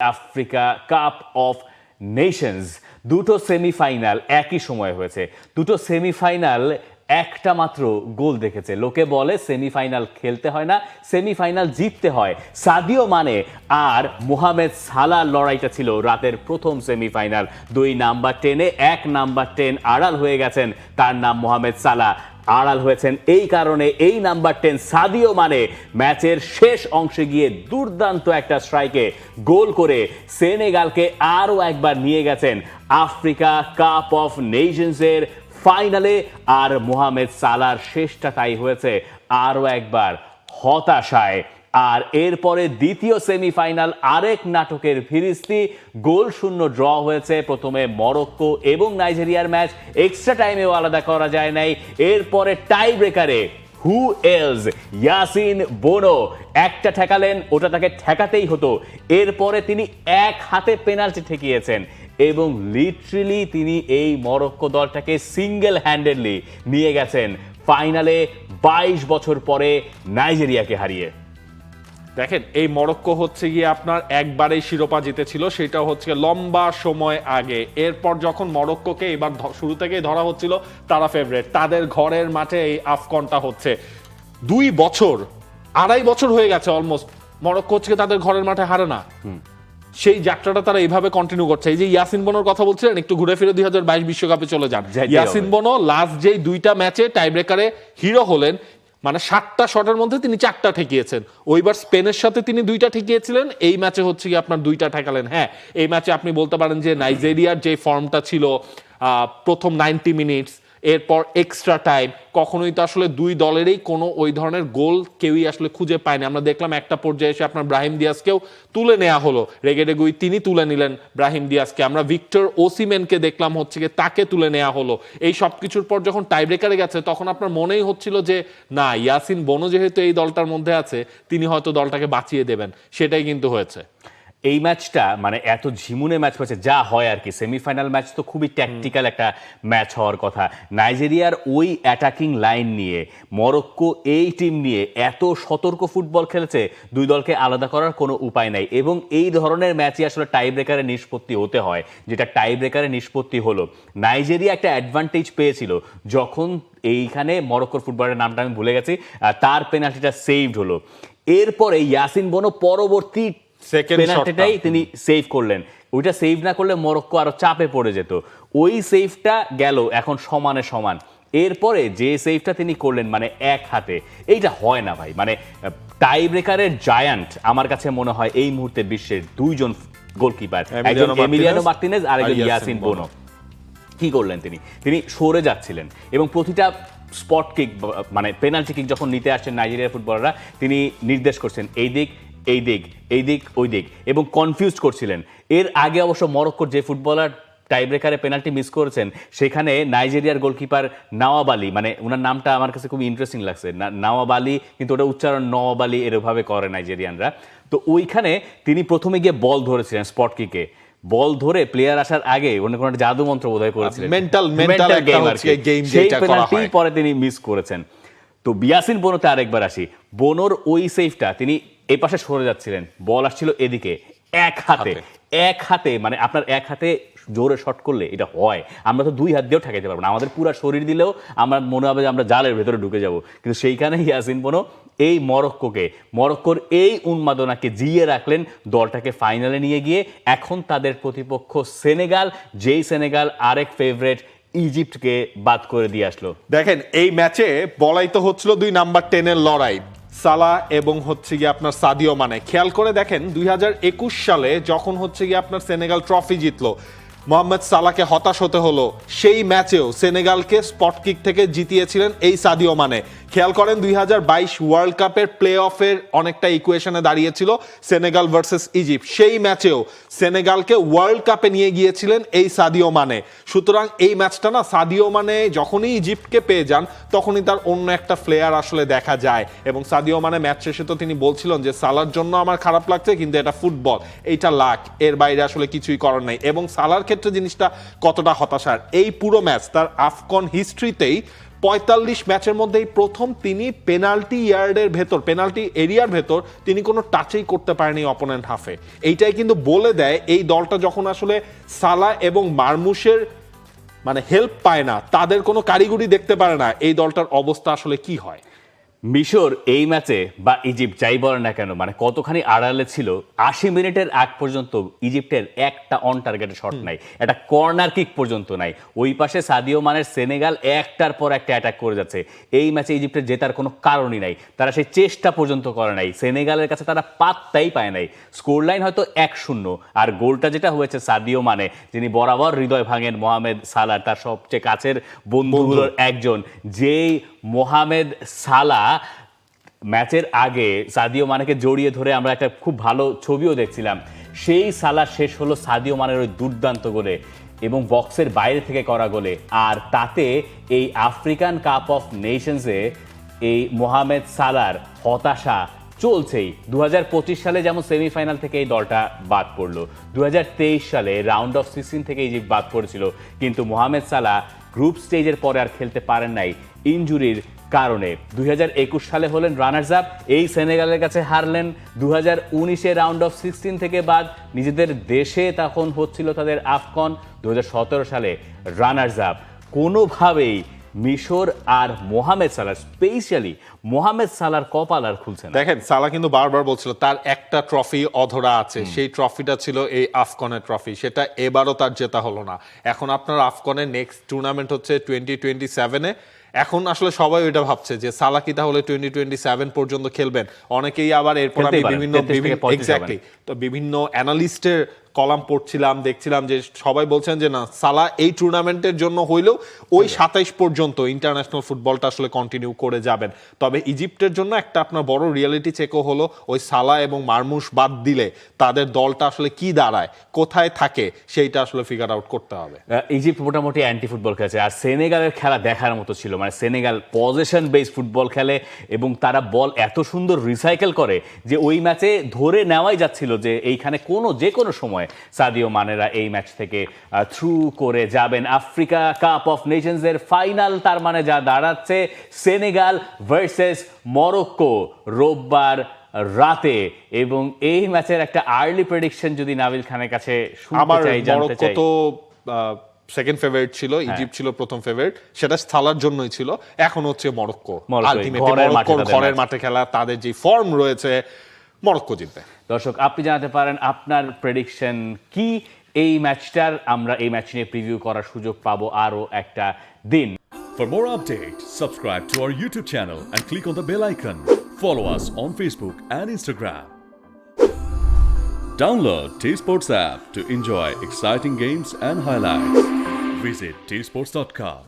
Africa cup of Nations দুটো semifinal একই সময় হয়েছে। দুটো সেমিফাইনাল একটা মাত্র গোল দেখেছে। লোকে বলে সেমিফাইনাল খেলতে হয় না, সেমিফাইনাল জিততে হয়। সাদিও মানে আর মোহামেদ সালার লড়াইটা ছিল রাতের প্রথম সেমিফাইনাল। 2 নাম্বার 10-এ 1 নাম্বার 10 আড়াল হয়ে গেছেন, তার নাম মোহামেদ সালাহ। আড়াল হয়েছেন এই কারণে, এই নাম্বার 10 সাদিও মানে ম্যাচের শেষ অংশে গিয়ে দুর্দান্ত একটা স্ট্রাইকে গোল করে সেনেগালকে আরও একবার নিয়ে গেছেন আফ্রিকা কাপ অফ নেশনসের ফাইনালে। আর মোহামেদ সালাহর শেষটা তাই হয়েছে আরও একবার হতাশায়। আর এরপরে দ্বিতীয় সেমিফাইনাল আরেক নাটকের ফিরিস্তি, গোল শূন্য ড্র হয়েছে। প্রথমে মরক্কো এবং নাইজেরিয়ার ম্যাচ, এক্সট্রা টাইমেও আলাদা করা যায় নাই। এরপরে টাই ব্রেকারে হু এলস, ইয়াসিন বোনো একটা ঠেকালেন, ওটা তাকে ঠেকাতেই হতো। এরপরে তিনি এক হাতে পেনাল্টি ঠেকিয়েছেন এবং লিটারেলি তিনি এই মরক্কো দলটাকে সিঙ্গেল হ্যান্ডেডলি নিয়ে গেছেন ফাইনালে 22 বছর পরে নাইজেরিয়াকে হারিয়ে। দেখেন, এই মরক্কো হচ্ছে গিয়ে আপনার একবারেই শিরোপা জিতেছিল, সেটা হচ্ছে লম্বা সময় আগে। এরপর যখন মরক্কোকে এবার শুরু থেকেই ধরা হচ্ছিল তারা ফেভারিট, তাদের ঘরের মাঠে এই আফকনটা হচ্ছে 2.5 বছর হয়ে গেছে অলমোস্ট মরক্কো হচ্ছে তাদের ঘরের মাঠে হারে না। সেই যাত্রাটা তারা এইভাবে কন্টিনিউ করছে। এই যে ইয়াসিন বোনোর কথা বলছিলেন, একটু ঘুরে ফিরে 2022 বিশ্বকাপে চলে যান। ইয়াসিন বোনো লাস্ট যেই 2টা ম্যাচে টাই ব্রেকারে হিরো হলেন, মানে 7টা শটের মধ্যে তিনি 4টা ঠেকিয়েছেন। ওইবার স্পেনের সাথে তিনি 2টা ঠেকিয়েছিলেন, এই ম্যাচে হচ্ছে কি আপনার 2টা ঠেকালেন। হ্যাঁ, এই ম্যাচে আপনি বলতে পারেন যে নাইজেরিয়ার যে ফর্মটা ছিল প্রথম 90 মিনিটস, এরপর এক্সট্রা টাইম, কখনোই তো আসলে দুই দলেরই কোনো ওই ধরনের গোল কেউই আসলে খুঁজে পায়নি। আমরা দেখলাম একটা পর্যায়ে এসে আপনার ব্রাহিম দিয়াজকেও তুলে নেওয়া হলো, রেগেডেগুই তিনি তুলে নিলেন ব্রাহিম দিয়াজকে। আমরা ভিক্টর ওসিমেনকে দেখলাম হচ্ছে গিয়ে তাকে তুলে নেওয়া হলো। এই সব কিছুর পর যখন টাই ব্রেকারে গেছে তখন আপনার মনেই হচ্ছিল যে না, ইয়াসিন বোনো যেহেতু এই দলটার মধ্যে আছে তিনি হয়তো দলটাকে বাঁচিয়ে দেবেন। সেটাই কিন্তু হয়েছে। এই ম্যাচটা মানে এত ঝিমুনে ম্যাচ হয়েছে যা হয় আর কি। সেমিফাইনাল ম্যাচ তো খুবই ট্যাকটিক্যাল একটা ম্যাচ হওয়ার কথা। নাইজেরিয়ার ওই অ্যাটাকিং লাইন নিয়ে মরক্কো এই টিম নিয়ে এত সতর্ক ফুটবল খেলেছে, দুই দলকে আলাদা করার কোনো উপায় নাই। এবং এই ধরনের ম্যাচই আসলে টাই ব্রেকারে নিষ্পত্তি হতে হয়, যেটা টাই ব্রেকারে নিষ্পত্তি হলো। নাইজেরিয়া একটা অ্যাডভান্টেজ পেয়েছিল যখন এইখানে মরক্কোর ফুটবলের নামটা আমি ভুলে গেছি, তার পেনাল্টিটা সেভড হলো। এরপরে ইয়াসিন বোনো পরবর্তী পেনাল্টিটাই তিনি সেভ করলেন। ওইটা সেভ না করলে মরক্কো আরো চাপে পড়ে যেত। ওই সেভটা গেল এখন সমানে সমান। এরপরে যে সেভটা তিনি করলেন মানে এক হাতে, এইটা হয় না ভাই। মানে টাই ব্রেকারের জায়ান্ট আমার কাছে মনে হয় এই মুহূর্তে বিশ্বের 2জন গোলকিপার, একজন এমিলিয়ানো মার্টিনেজ আর একজন ইয়াসিন বোনো। কি করলেন তিনি সরে যাচ্ছিলেন এবং প্রতিটা স্পট কিক মানে পেনাল্টি কিক যখন নিতে আসছেন নাইজেরিয়ার ফুটবলাররা, তিনি নির্দেশ করছেন এই দিক এই দিক এই দিক ওই দিক, এবং কনফিউজ করছিলেন। এর আগে অবশ্য মরক্কোর যে ফুটবলার টাই ব্রেকারে পেনাল্টি মিস করেছেন সেখানে নাইজেরিয়ার গোলকিপার নওয়াব আলী, মানে ওনার নামটা আমার কাছে খুব ইন্টারেস্টিং লাগছে, নওয়াব আলী, কিন্তু ওটা উচ্চারণ নওয়াব আলী এরভাবে করে নাইজেরিয়ানরা। তো ওইখানে তিনি প্রথমে গিয়ে বল ধরেছিলেন স্পট কিকে। বল ধরে প্লেয়ার আসার আগে কোনো একটা জাদু মন্ত্র বোধহয় করেছিলেন, সেই পেনাল্টি পরে তিনি মিস করেছেন। তো ইয়াসিন বোনোতে আরেকবার আসি। বোনোর ওই সেভটা, তিনি এই পাশে সরে যাচ্ছিলেন, বল আসছিল এদিকে, এক হাতে মানে আপনার এক হাতে জোরে শট করলে এটা হয়। আমরা তো 2 হাত দিয়েও ঠেকাইতে পারবো না, আমাদের পুরো শরীর দিলেও আমার মনে হবে যে আমরা জালের ভেতরে ঢুকে যাব। কিন্তু সেইখানে ইয়াসিন বোনো এই মরক্কোর এই উন্মাদনাকে জিয়ে রাখলেন, দলটাকে ফাইনালে নিয়ে গিয়ে। এখন তাদের প্রতিপক্ষ সেনেগাল, যেই সেনেগাল আরেক ফেভারিট ইজিপ্টকে বাদ করে দিয়ে আসলো। দেখেন, এই ম্যাচে বলাই তো হচ্ছিল 2 নাম্বার 10-এর লড়াই, সালাহ এবং হচ্ছে গিয়ে আপনার সাদিও মানে। খেয়াল করে দেখেন 2021 সালে যখন হচ্ছে গিয়ে আপনার সেনেগাল ট্রফি জিতলো, মোহাম্মদ সালাহকে হতাশ হতে হলো। সেই ম্যাচেও সেনেগালকে স্পট কিক থেকে জিতিয়েছিলেন এই সাদিও মানে। খেয়াল করেন 2022 ওয়ার্ল্ড কাপের প্লে অফের অনেকটা ইকুয়েশনে দাঁড়িয়েছিল সেনেগাল ভার্সেস ইজিপ্ট। সেই ম্যাচেও সেনেগালকে ওয়ার্ল্ড কাপে নিয়ে গিয়েছিলেন এই সাদিও মানে। সুতরাং এই ম্যাচটা না, সাদিও মানে যখনই ইজিপ্টকে পেয়ে যান তখনই তার অন্য একটা ফ্লেয়ার আসলে দেখা যায়। এবং সাদিও মানে ম্যাচ শেষে তো তিনি বলছিলেন যে সালার জন্য আমার খারাপ লাগছে, কিন্তু এটা ফুটবল, এইটা লাক, এর বাইরে আসলে কিছুই করার নাই। এবং সালার ক্ষেত্রে জিনিসটা কতটা হতাশার, এই পুরো ম্যাচ তার আফকন হিস্ট্রিতেই 45 ম্যাচের মধ্যেই প্রথম তিনি পেনাল্টি এরিয়ার ভেতর তিনি কোনো টাচই করতে পারেনি অপোনেন্ট হাফে। এইটাই কিন্তু বলে দেয় এই দলটা যখন আসলে সালা এবং মারমুশের মানে হেল্প পায় না, তাদের কোনো কারিগরি দেখতে পারে না, এই দলটার অবস্থা আসলে কি হয়। মিশর এই ম্যাচে বা ইজিপ্ট যাই বলে না কেন মানে কতখানি আড়ালে ছিল, 80 মিনিটের আগ পর্যন্ত ইজিপ্টের একটা অন টার্গেটের শট নাই, একটা কর্নার কিক পর্যন্ত নাই। ওই পাশে সাদিও মানের সেনেগাল একটার পর একটা অ্যাটাক করে যাচ্ছে। এই ম্যাচে ইজিপ্টের জেতার কোনো কারণই নাই, তারা সেই চেষ্টা পর্যন্ত করে নাই, সেনেগালের কাছে তারা পাত্তাই পায় নাই। স্কোর লাইন হয়তো 1-0, আর গোলটা যেটা হয়েছে সাদিও মানে, যিনি বরাবর হৃদয় ভাঙেন মোহামেদ সালার, তার সবচেয়ে কাছের বন্ধুগুলোর একজন, যেই মোহামেদ সালা ম্যাচের আগে সাদিও মানেকে জড়িয়ে ধরে আমরা একটা খুব ভালো ছবিও দেখছিলাম, সেই সালা শেষ হলো সাদিও মানের ওই দুর্দান্ত গোলে এবং বক্সের বাইরে থেকে করা গোলে। আর তাতে এই আফ্রিকান কাপ অফ নেশনসে এই মোহামেদ সালার হতাশা চলছেই। 2025 সালে যেমন সেমিফাইনাল থেকে এই দলটা বাদ পড়লো, 2023 সালে রাউন্ড অফ 16 থেকে ইজিপ্ট বাদ পড়েছিল, কিন্তু মোহামেদ সালা গ্রুপ স্টেজের পরে আর খেলতে পারেন নাই ইনজুরির কারণে। 2021 সালে হলেন রানার্স আপ, এই সেনেগালের কাছে হারলেন। 2019-এ রাউন্ড অফ 16 থেকে বাদ, নিজেদের দেশে তখন হচ্ছিল তাদের আফকন। 2017 সালে রানার্স আপ। কোনোভাবেই মিশর আর মোহামেদ সালার, স্পেশালি মোহামেদ সালার কপাল আর খুলছে না। দেখেন সালা কিন্তু বারবার বলছিল তার একটা ট্রফি অধরা আছে, সেই ট্রফিটা ছিল এই আফকনের ট্রফি, সেটা এবারও তার জেতা হলো না। এখন আপনার আফকনের নেক্সট টুর্নামেন্ট হচ্ছে 2027-এ। এখন আসলে সবাই ওইটা ভাবছে যে সালা কি তাহলে 2027 পর্যন্ত খেলবেন। অনেকেই আবার এরপর আমি বিভিন্ন অ্যানালিস্টের কলাম পড়ছিলাম, দেখছিলাম যে সবাই বলছেন যে না, সালা এই টুর্নামেন্টের জন্য হইলেও ওই 27 পর্যন্ত ইন্টারন্যাশনাল ফুটবলটা আসলে কন্টিনিউ করে যাবেন। তবে ইজিপ্টের জন্য একটা আপনার বড় রিয়েলিটি চেকও হলো, ওই সালা এবং মারমুশ বাদ দিলে তাদের দলটা আসলে কি দাঁড়ায়, কোথায় থাকে, সেইটা আসলে ফিগার আউট করতে হবে। ইজিপ্ট মোটামুটি অ্যান্টি ফুটবল খেলেছে, আর সেনেগালের খেলা দেখার মতো ছিল। মানে সেনেগাল পজিশন বেস ফুটবল খেলে এবং তারা বল এত সুন্দর রিসাইকেল করে যে ওই ম্যাচে ধরে নেওয়াই যাচ্ছিল যে এইখানে যে কোনো সময় সাদিও মানেরা এই ম্যাচ থেকে থ্রু করে যাবেন। আফ্রিকা কাপ অফ নেশনসের ফাইনাল তার মানে যা দাঁড়াচ্ছে সেনেগাল ভার্সেস মরক্কো রোববার রাতে, এবং এই ম্যাচের একটা আর্লি প্রেডিকশন যদি নাবিল খানের কাছে শুনতে চাই, জানতে চাই। তো সেকেন্ড ফেভারিট ছিল, ইজিপ্ট ছিল প্রথম ফেভারিট, সেটা সালার জন্যই ছিল। এখন হচ্ছে মরক্কো, ঘরের মাঠে খেলা, তাদের যে ফর্ম রয়েছে, মরক্কো জিতবে। দর্শক, আপনি জানাতে পারেন আপনার প্রেডিকশন কি এই ম্যাচটার। আমরা এই ম্যাচ নিয়ে প্রিভিউ করার সুযোগ পাবো আরো একটা দিন। For more updates, subscribe to our YouTube channel and click on the bell icon. Follow us on Facebook and Instagram. Download T-Sports app to enjoy exciting games and highlights. Visit tsports.com.